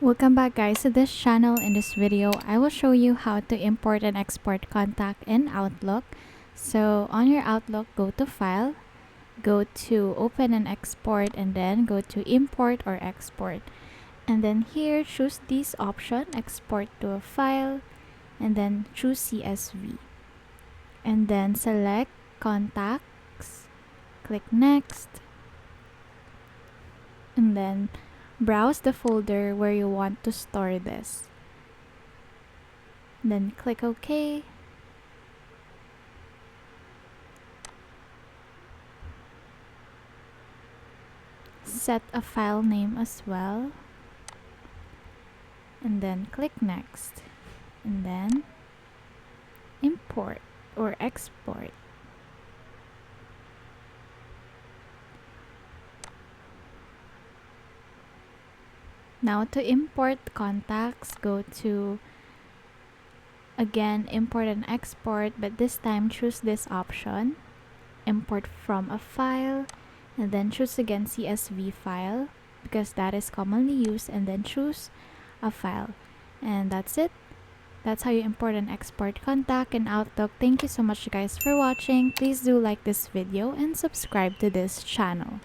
Welcome back guys to this channel. In this video, I will show you how to import and export contact in Outlook. So on your Outlook, go to File, go to Open and Export, and then go to Import or Export. And then here, choose this option, Export to a File, and then choose CSV. And then select Contacts, click Next, and then browse the folder where you want to store this. Then click OK. Set a file name as well. And then click Next. And then import or export. Now to import contacts, go to again import and export, but this time choose this option, import from a file, and then choose again CSV file because that is commonly used, and then choose a file. And that's it. That's how you import and export contact in Outlook. Thank you so much guys for watching. Please do like this video and subscribe to this channel.